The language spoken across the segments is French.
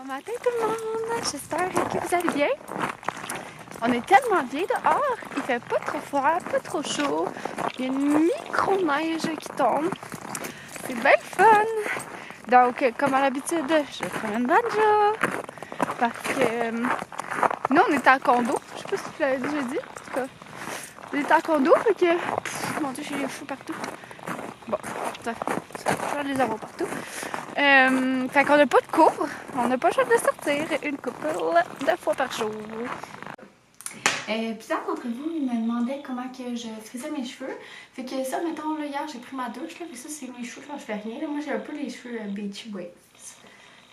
matin tout le monde, j'espère que vous allez bien. On est tellement bien dehors, il fait pas trop froid, pas trop chaud. Il y a une micro-neige qui tombe. C'est bien fun. Donc, comme à l'habitude, je prends une banjo. Parce que nous, on est en condo. Je sais pas si tu l'avais déjà dit. En tout cas, on est en condo, fait que... mon Dieu, j'ai les cheveux partout. Bon, ça je vais les avoir partout. Fait qu'on n'a pas de cours, on n'a pas le choix de sortir une couple de fois par jour. Plusieurs d'entre vous me demandaient comment que je faisais mes cheveux. Fait que ça, mettons, là, hier, j'ai pris ma douche, là, puis ça, c'est mes cheveux quand je fais rien. Là. Moi, j'ai un peu les cheveux beachy waves,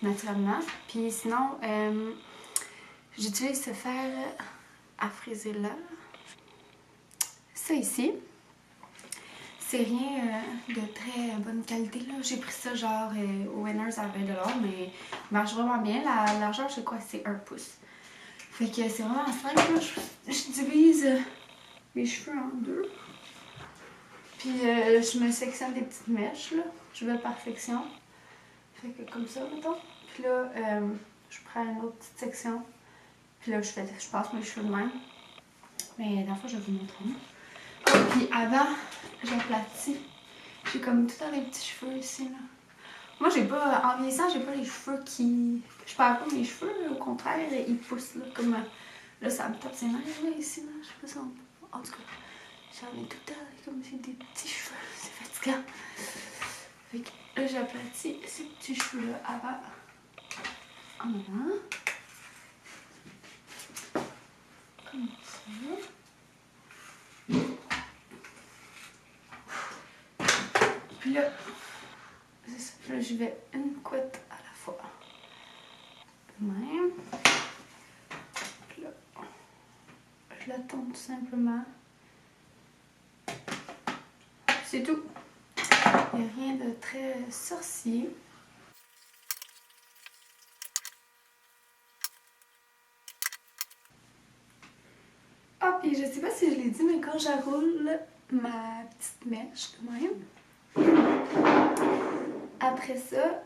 naturellement. Puis sinon, j'utilise ce fer à friser là. Ça ici. C'est rien de très bonne qualité, là. J'ai pris ça genre au Winners à 20$, mais il marche vraiment bien. La largeur, c'est quoi? C'est 1 pouce. Fait que c'est vraiment simple, là. Je divise mes cheveux en deux. Puis je me sectionne des petites mèches, là. Je vais par section. Fait que comme ça, mettons. Puis là, je prends une autre petite section. Puis là, je passe mes cheveux de même. Mais la fois, je vais vous montrer. Puis avant, j'aplatis. J'ai comme tout le temps des petits cheveux ici, là. Moi, j'ai pas, en vieillissant, j'ai pas les cheveux qui... Je perds pas mes cheveux, là, au contraire, ils poussent, là, comme... Là, ça me tape ses nerfs, là, ici, là. Je sais pas si on... En tout cas, j'en ai tout le temps, comme j'ai des petits cheveux, c'est fatigant. Fait que là, j'aplatis ces petits cheveux-là avant, en avant. Comme ça. Puis là, c'est ça. Là, je vais une couette à la fois. De même. Puis là, je la tourne tout simplement. C'est tout. Il n'y a rien de très sorcier. Ah, puis je sais pas si je l'ai dit, mais quand j'enroule ma petite mèche de même, après ça,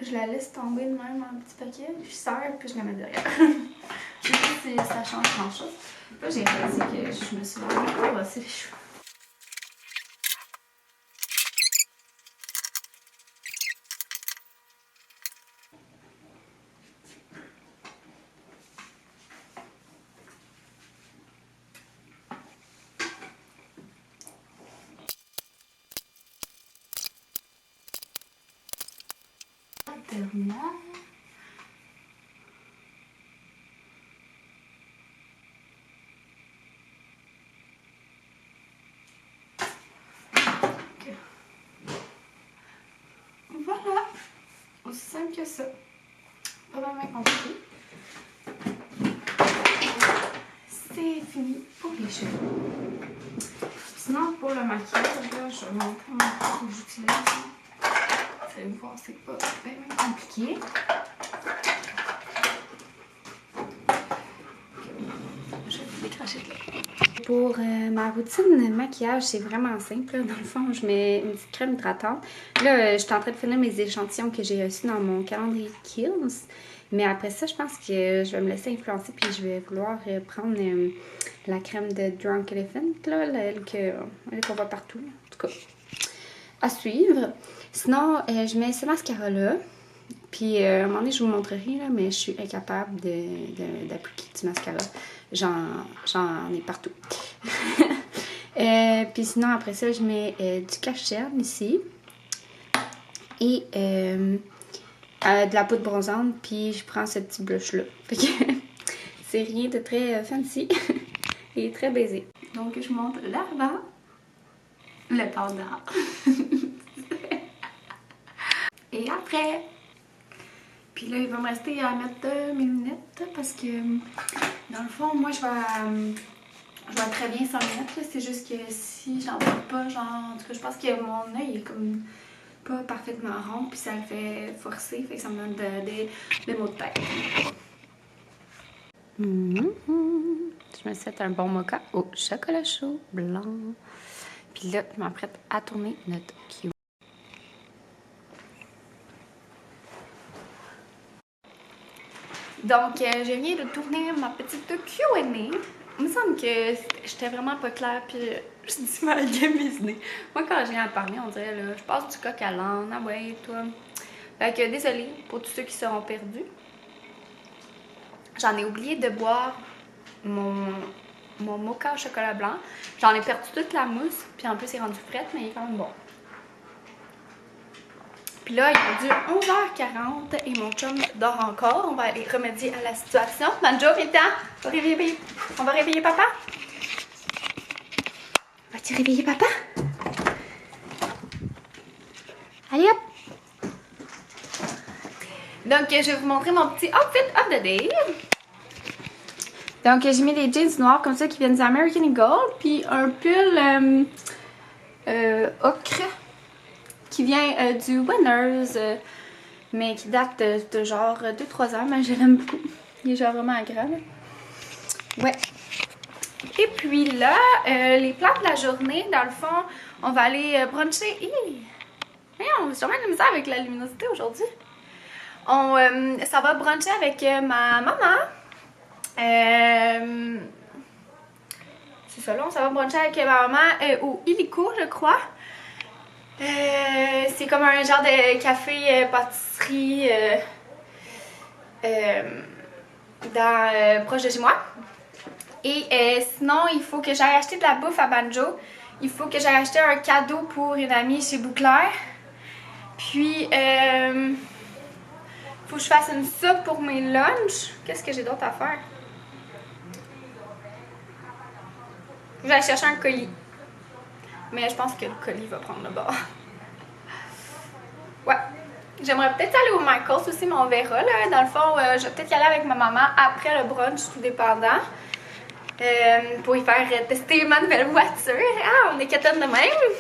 je la laisse tomber de même en petit paquet, je serre puis je la mets derrière. Je sais pas si ça change grand chose. Là, j'ai réalisé que je me suis vraiment brossé les cheveux. Dernière. Okay. Voilà, aussi simple que ça. Pas vraiment compliqué. C'est fini pour les cheveux. Sinon, pour le maquillage, là, je vais vous montrer un peu que j'utilise. Vous allez voir, c'est pas bien compliqué. Je vais vous décracher de là. Pour ma routine de maquillage, c'est vraiment simple. Dans le fond, je mets une petite crème hydratante. Là, je suis en train de finir mes échantillons que j'ai reçus dans mon calendrier Kiehl's. Mais après ça, je pense que je vais me laisser influencer puis je vais vouloir prendre la crème de Drunk Elephant, là, elle qu'on voit partout. Là. En tout cas, à suivre. Sinon, je mets ce mascara-là. Puis, à un moment donné, je vous montrerai, là, mais je suis incapable d'appliquer du mascara. J'en ai partout. Puis sinon, après ça, je mets du cache-cerne ici. Et de la poudre bronzante. Puis, je prends ce petit blush-là. Fait que c'est rien de très fancy. Et très baisé. Donc, je montre l'avant. Le pendant. Et après... Puis là, il va me rester à mettre mes lunettes parce que, dans le fond, moi, je vais très bien sans lunettes. C'est juste que si j'en mets pas, genre, en tout cas, je pense que mon œil est comme pas parfaitement rond, puis ça le fait forcer, fait que ça me donne des maux de tête. Je me set un bon mocha au chocolat chaud blanc. Puis là, je m'apprête à tourner notre cue. Donc, je viens de tourner ma petite Q&A. Il me semble que j'étais vraiment pas claire, puis je dis mal gaminé. Moi, quand je viens à parler, on dirait, là, je passe du coq à l'âne. Ah ouais, toi. Fait que, désolée pour tous ceux qui seront perdus. J'en ai oublié de boire mon mocha au chocolat blanc. J'en ai perdu toute la mousse, puis en plus, il est rendu frais, mais il est quand même bon. Puis là, il est rendu 11h40 et mon chum dort encore. On va aller remédier à la situation. Banjo, viens-t'en. On va réveiller papa. Vas-tu réveiller papa? Allez hop! Donc, je vais vous montrer mon petit outfit of the day. Donc, j'ai mis des jeans noirs comme ça qui viennent d'American Eagle. Puis un pull ocre qui vient du Winners, mais qui date de genre 2-3 ans, mais je l'aime beaucoup. Il est genre vraiment agréable. Ouais. Et puis là, les plans de la journée, dans le fond, on va aller bruncher. J'ai vraiment de la misère avec la luminosité aujourd'hui. Ça va bruncher avec ma maman. C'est ça, là, on va bruncher avec ma maman au Illico, je crois. C'est comme un genre de café pâtisserie proche de chez moi. Et sinon, il faut que j'aille acheter de la bouffe à Banjo. Il faut que j'aille acheter un cadeau pour une amie chez Bouclair. Puis, faut que je fasse une soupe pour mes lunchs. Qu'est-ce que j'ai d'autre à faire? Faut que j'aille chercher un colis. Mais je pense que le colis va prendre le bord. Ouais. J'aimerais peut-être aller au Michaels aussi, mais on verra. Là. Dans le fond, je vais peut-être y aller avec ma maman après le brunch, tout dépendant. Pour y faire tester ma nouvelle voiture. Ah, on est quétaine de même.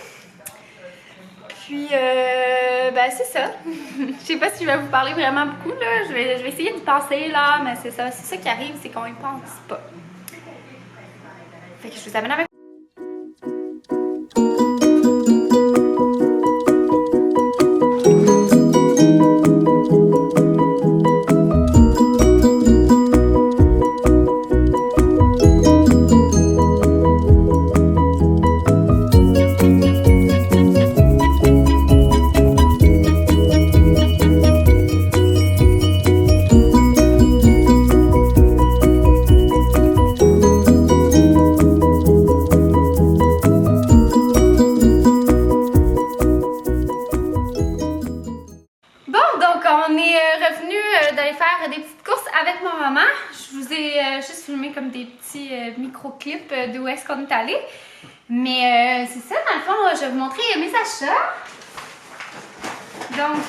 Puis, ben c'est ça. Je sais pas si je vais vous parler vraiment beaucoup, là. Je vais essayer de penser, là, mais c'est ça qui arrive, c'est qu'on y pense pas. Fait que je vous amène avec. Juste filmer comme des petits micro-clips d'où est-ce qu'on est allé. Mais c'est ça, dans le fond, je vais vous montrer mes achats. Donc,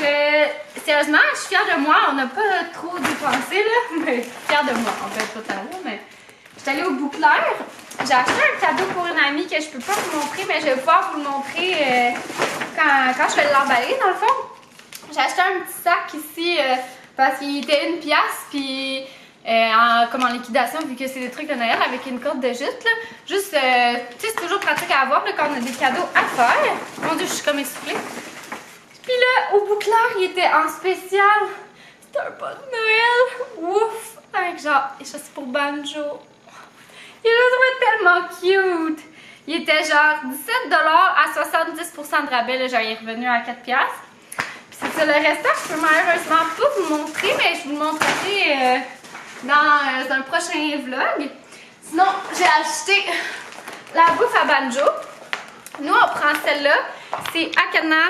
sérieusement, je suis fière de moi. On n'a pas trop dépensé, là. Mais fière de moi, en fait, totalement. Mais je suis allée au Bouclair. J'ai acheté un cadeau pour une amie que je peux pas vous montrer, mais je vais pouvoir vous le montrer quand je vais l'emballer, dans le fond. J'ai acheté un petit sac ici parce qu'il était 1$, puis... comme en liquidation, vu que c'est des trucs de Noël avec une corde de jute, là. Juste, tu sais, c'est toujours pratique à avoir là, quand on a des cadeaux à faire. Mon Dieu, je suis comme essoufflée. Puis là, au Bouclair, il était en spécial. C'était un bon de Noël. Ouf! Avec genre, et ça c'est pour Banjo. Il est tellement cute. Il était genre 17$ à 70% de rabais. Là, genre, il est revenu à 4$. Puis c'est ça, le restant, je peux malheureusement pas vous montrer, mais je vous le montrerai... dans un prochain vlog. Sinon, j'ai acheté la bouffe à Banjo. Nous, on prend celle-là. C'est Akana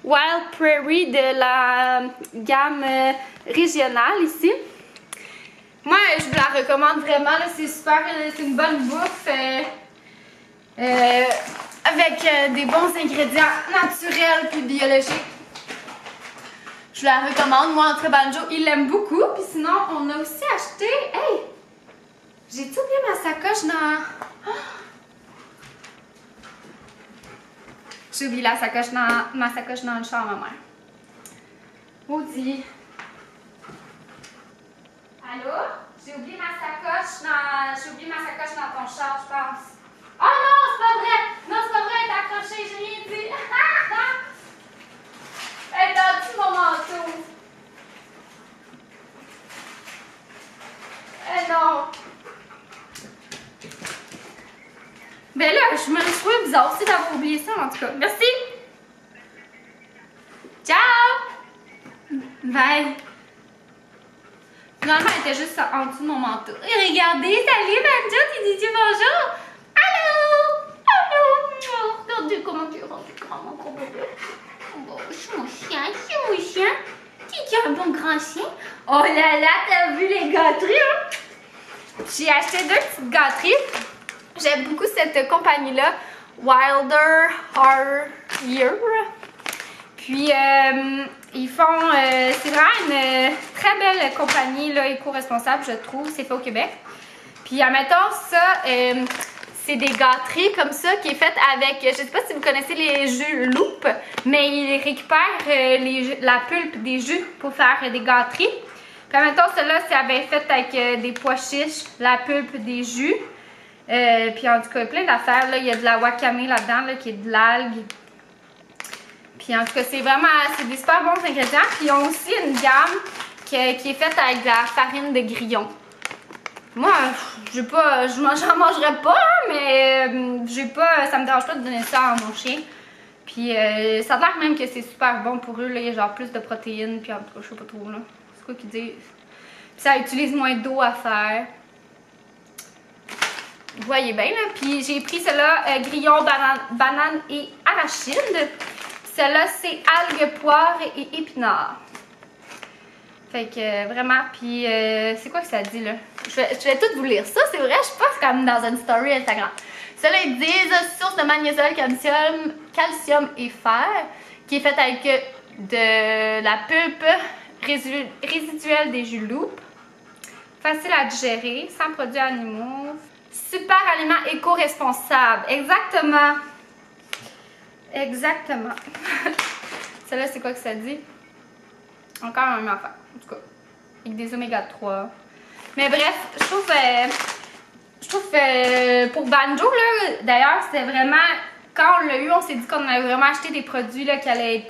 Wild Prairie de la gamme régionale ici. Moi, je vous la recommande vraiment. C'est super, c'est une bonne bouffe avec des bons ingrédients naturels puis biologiques. Je la recommande. Moi, entre Banjo, il l'aime beaucoup. Puis sinon, on a aussi acheté... Hey! J'ai-tu oublié ma sacoche dans... Oh! J'ai oublié ma sacoche dans le char à ma mère. Maudit. Allô? J'ai oublié ma sacoche dans ton char, je pense. Oh non, c'est pas vrai! Non, c'est pas vrai, elle est accrochée, j'ai rien dit. Elle est dans mon manteau. Ben là, je me suis trouvé bizarre aussi d'avoir oublié ça en tout cas. Merci! Ciao! Bye! Finalement, elle était juste en dessous de mon manteau. Et regardez, salut Banjo, tu dis bonjour! Allô! Allô! Oh, regardez comment tu es rendu grand, mon gros bébé. Oh, c'est mon chien, c'est mon chien. Tu es un bon grand chien. Oh là là, t'as vu les gâteries, hein? J'ai acheté 2 petites gâteries. J'aime beaucoup cette compagnie-là, Wilder Hare. Puis, ils font... c'est vraiment une très belle compagnie là, éco-responsable, je trouve. C'est fait au Québec. Puis, admettons, ça, c'est des gâteries comme ça qui est fait avec... Je sais pas si vous connaissez les jus Loop, mais ils récupèrent la pulpe des jus pour faire des gâteries. Puis, admettons, celle-là, c'est fait avec des pois chiches, la pulpe des jus. Puis, en tout cas, plein d'affaires. Il y a de la wakame là-dedans, là, qui est de l'algue. Puis en tout cas, c'est des super bons ingrédients. Puis ils ont aussi une gamme qui est faite avec de la farine de grillon. Moi, j'en mangerais pas, hein, mais ça me dérange pas de donner ça à mon chien. Puis ça a l'air même que c'est super bon pour eux. Là. Il y a genre plus de protéines. Puis en tout cas, je sais pas trop là. C'est quoi qu'ils disent? Puis ça utilise moins d'eau à faire. Vous voyez bien là. Puis j'ai pris celle-là, grillon, banane et arachide. Celle-là, c'est algues, poire et épinards. Fait que vraiment, puis c'est quoi que ça dit là? Je vais tout vous lire ça, c'est vrai, je pense comme dans une story Instagram. Celle-là, ils disent source de magnésium, calcium et fer, qui est faite avec de la pulpe résiduelle des jus Loop. Facile à digérer, sans produits animaux. Super aliment éco-responsable, exactement. Exactement. Celle-là, c'est quoi que ça dit? Encore un même affaire, en tout cas. Avec des oméga 3. Mais bref, je trouve pour Banjo, là, d'ailleurs, c'était vraiment... Quand on l'a eu, on s'est dit qu'on allait vraiment acheter des produits là, qui allaient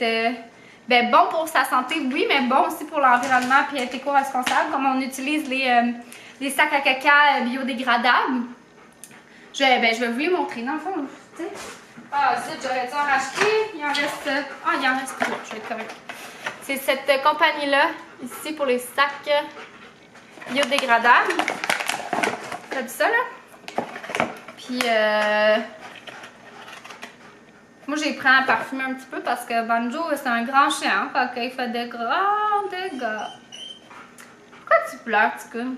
être bons pour sa santé, oui, mais bons aussi pour l'environnement puis être éco-responsable, comme on utilise les sacs à caca biodégradables. Je vais vous les montrer, dans le fond, tu sais. Ah, zut, j'aurais dû en racheter. Il en reste... Ah, il en reste 3. Je vais être correct. C'est cette compagnie-là, ici, pour les sacs biodégradables. T'as vu ça, là? Puis, moi, j'ai pris à parfumer un petit peu parce que Banjo, c'est un grand chien. Fait qu'il fait de grands dégâts. Pourquoi tu pleures, petit coup?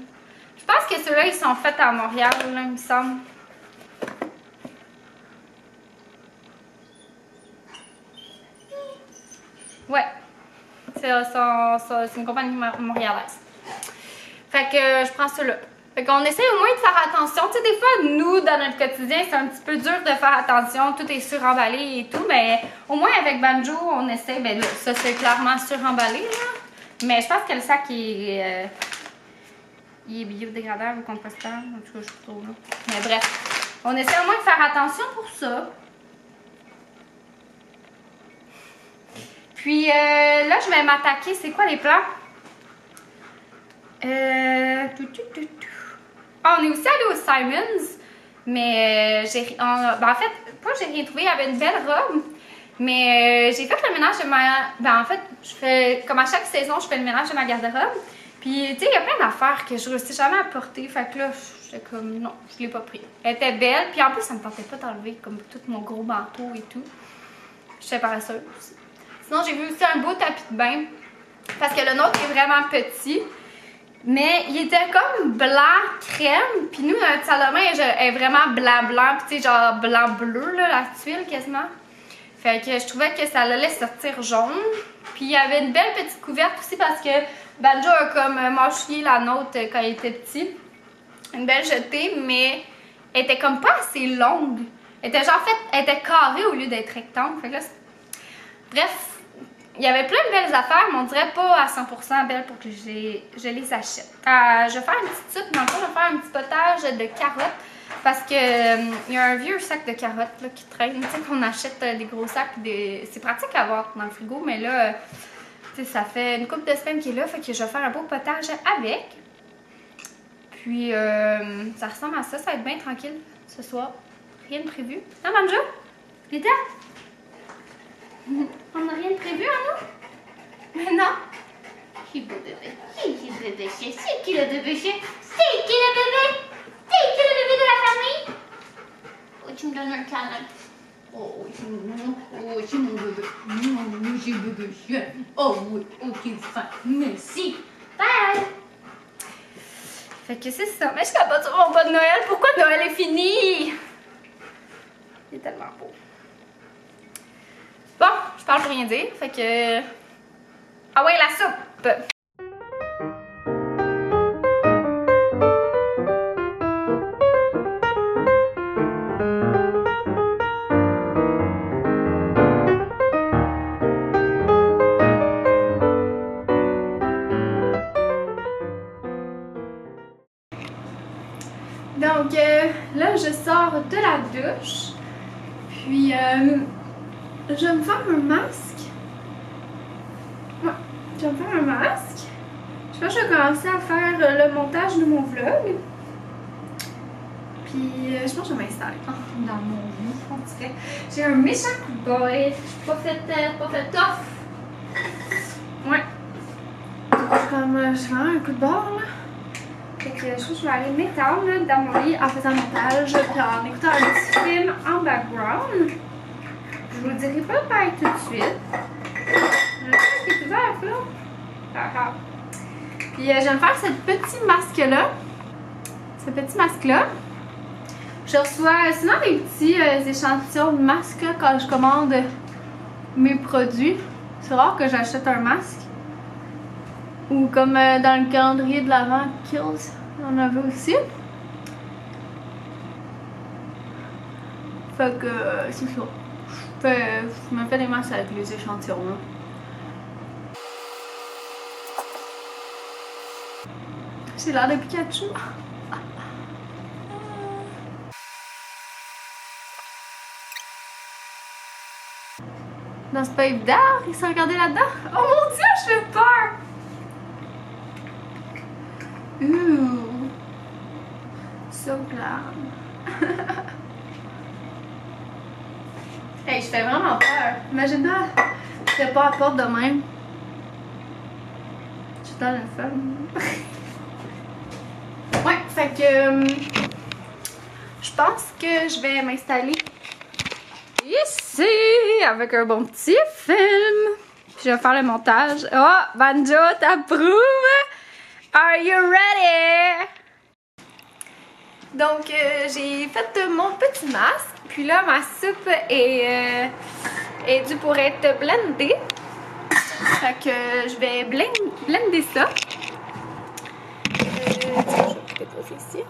Je pense que ceux-là, ils sont faits à Montréal, là, il me semble. Ouais, c'est une compagnie montréalaise. Fait que je prends ceux-là. Fait qu'on essaie au moins de faire attention. Tu sais, des fois, nous, dans notre quotidien, c'est un petit peu dur de faire attention. Tout est suremballé et tout. Mais au moins, avec Banjo, on essaie. Ben là, ça, c'est clairement suremballé, là. Mais je pense que le sac, il est biodégradable ou compostable. En tout cas, je sais pas trop, là. Mais bref, on essaie au moins de faire attention pour ça. Puis là, je vais m'attaquer. C'est quoi les plans? On est aussi allé au Simons, mais en fait, pas j'ai rien trouvé. Il y avait une belle robe, mais j'ai fait le ménage de ma... en fait, comme à chaque saison, je fais le ménage de ma garde-robe. Puis, tu sais, il y a plein d'affaires que je ne réussis jamais à porter. Fait que là, j'étais comme, non, je l'ai pas pris. Elle était belle, puis en plus, ça me tentait pas d'enlever comme tout mon gros manteau et tout. J'étais paresseuse. Sinon, j'ai vu aussi un beau tapis de bain, parce que le nôtre est vraiment petit. Mais il était comme blanc crème, puis nous, notre salle de bain est vraiment blanc, puis tu sais, genre blanc-bleu, là, la tuile quasiment. Fait que je trouvais que ça allait sortir jaune. Puis il y avait une belle petite couverte aussi parce que Banjo a comme mâchouillé la nôtre quand il était petit. Une belle jetée, mais elle était comme pas assez longue. Elle était genre elle était carrée au lieu d'être rectangle. Fait que là, bref. Il y avait plein de belles affaires, mais on dirait pas à 100% belles pour que je les achète. Je vais faire une petite soupe, dans le fond, je vais faire un petit potage de carottes. Parce que il y a un vieux sac de carottes là, qui traîne. Tu sais, qu'on achète des gros sacs. C'est pratique à avoir dans le frigo, mais là, tu sais, ça fait une couple de semaines qu'il est là. Fait que je vais faire un beau potage avec. Puis, ça ressemble à ça. Ça va être bien tranquille ce soir. rien de prévu. Hein, Manjo? Rita? On n'a rien de prévu, hein, nous? Mais non. Qui beau bébé? Qui le bébé? C'est qui le bébé? C'est qui le bébé? C'est qui le bébé de la famille? Oh, tu me donnes un câlin. Oh, c'est mon bébé. Oh, c'est le bébé chien. Oh, oui, ok, fin. Merci. Bye. Fait que c'est ça. Mais je capote sur mon pas de Noël. Pourquoi Noël est fini? Il est tellement beau. Bon, je parle pour rien dire. Fait que... Ah ouais, la soupe! Donc là, je sors de la douche. Puis, je vais me faire un masque. Ouais, je vais me faire un masque. Je pense que je vais commencer à faire le montage de mon vlog. Puis, je pense que je vais m'installer dans mon lit, on dirait. J'ai un méchant coup de bol. Je suis pas fait tough. Ouais. Comme, je vais avoir un coup de bord, là. Fait que je trouve que je vais aller m'étendre dans mon lit en faisant montage, puis en écoutant un petit film en background. Je vous dirai pas pareil tout de suite. Le truc qui est ouvert là. D'accord. Puis je vais me faire ce petit masque-là. Ce petit masque-là. Je reçois souvent des petits échantillons de masques là, quand je commande mes produits. C'est rare que j'achète un masque. Ou comme dans le calendrier de l'Avent Kills, on en avait aussi. Fait que c'est ça. Je me fais des masques avec les échantillons là. J'ai l'air de Pikachu. Non, c'est pas évident, ils sont regardés là-dedans. Oh mon dieu, je fais peur! Ouh! So glam! Hey, je fais vraiment peur. Imagine-toi, je serais pas à la porte de même. Je suis dans le fun. Ouais, fait que je pense que je vais m'installer ici avec un bon petit film. Puis je vais faire le montage. Oh, Banjo, t'approuves? Are you ready? Donc, j'ai fait mon petit masque. Puis là, ma soupe est due pour être blendée. Fait que je vais blender ça. Je vais poser ici.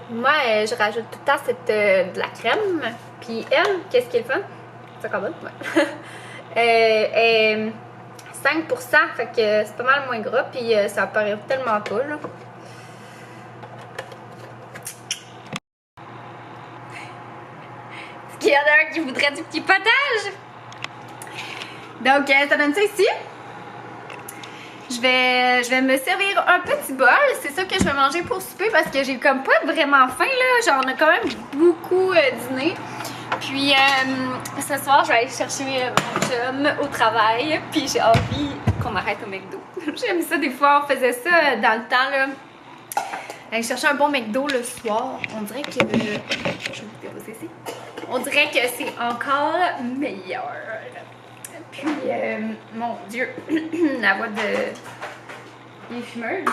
Moi, je rajoute tout le temps de la crème. Puis elle, qu'est-ce qu'elle fait? C'est encore bon? Ouais. 5%, fait que c'est pas mal moins gras, puis ça apparaît tellement pas, là. Est-ce qu'il y en a un qui voudrait du petit potage? Donc, ça donne ça ici. Je vais me servir un petit bol. C'est ça que je vais manger pour souper parce que j'ai comme pas vraiment faim, là. Genre, on a quand même beaucoup dîné. Puis, ce soir, je vais aller chercher mon chum au travail. Puis, j'ai envie qu'on arrête au McDo. J'aime ça, des fois, on faisait ça dans le temps, là. Aller chercher un bon McDo le soir. On dirait que... je vais vous déposer ici. On dirait que c'est encore meilleur. Puis, mon Dieu, la voix de... les fumeurs,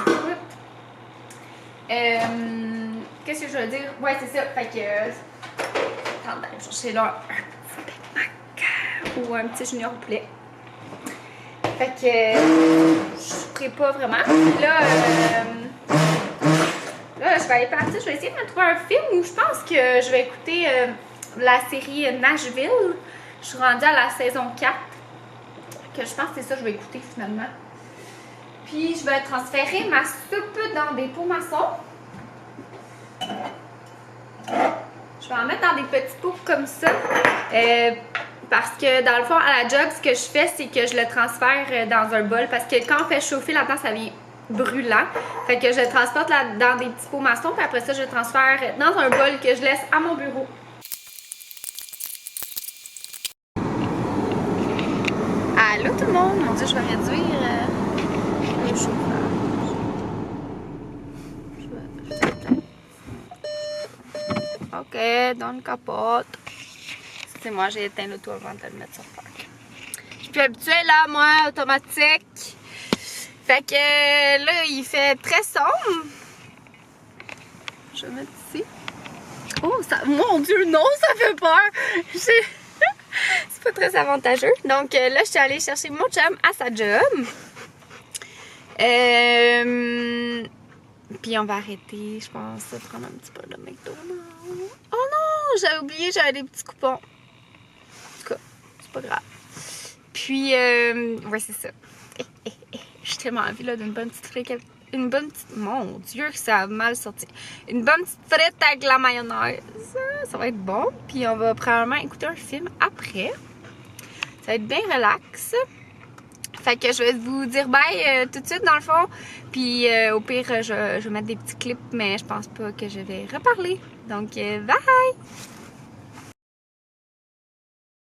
qu'est-ce que je veux dire? Ouais, c'est ça. Fait que... attendez, je vais chercher là un petit Big Mac ou un petit junior au poulet. Fait que je ferai pas vraiment. Puis là, je vais aller partir. Je vais essayer de me trouver un film où je pense que je vais écouter la série Nashville. Je suis rendue à la saison 4. Que je pense que c'est ça que je vais écouter finalement. Puis je vais transférer ma soupe dans des pots maçons. Je vais en mettre dans des petits pots comme ça. Parce que dans le fond, à la job, ce que je fais, c'est que je le transfère dans un bol. Parce que quand on fait chauffer là-dedans, ça vient brûlant. Fait que je le transporte là dans des petits pots maçons, puis après ça, je le transfère dans un bol que je laisse à mon bureau. Allô tout le monde! Mon Dieu, je vais réduire le chauffage. Ok, donne capote. Excusez-moi, j'ai éteint l'auto avant de le mettre sur parc. Je suis plus habituée là, moi, automatique. Fait que là, il fait très sombre. Je vais mettre ici. Oh, ça, mon Dieu, non, ça fait peur. C'est pas très avantageux. Donc là, je suis allée chercher mon chum à sa job. Puis on va arrêter, je pense, de prendre un petit peu de McDonald's. Oh non, j'avais oublié, j'avais des petits coupons. En tout cas, c'est pas grave. Puis, ouais, c'est ça. J'ai tellement envie là d'une bonne petite frite. Une bonne petite... Mon Dieu, que ça a mal sorti. Une bonne petite frite avec la mayonnaise. Ça va être bon. Puis on va probablement écouter un film après. Ça va être bien relax. Fait que je vais vous dire bye tout de suite dans le fond. Puis au pire, je vais mettre des petits clips, mais je pense pas que je vais reparler. Donc bye!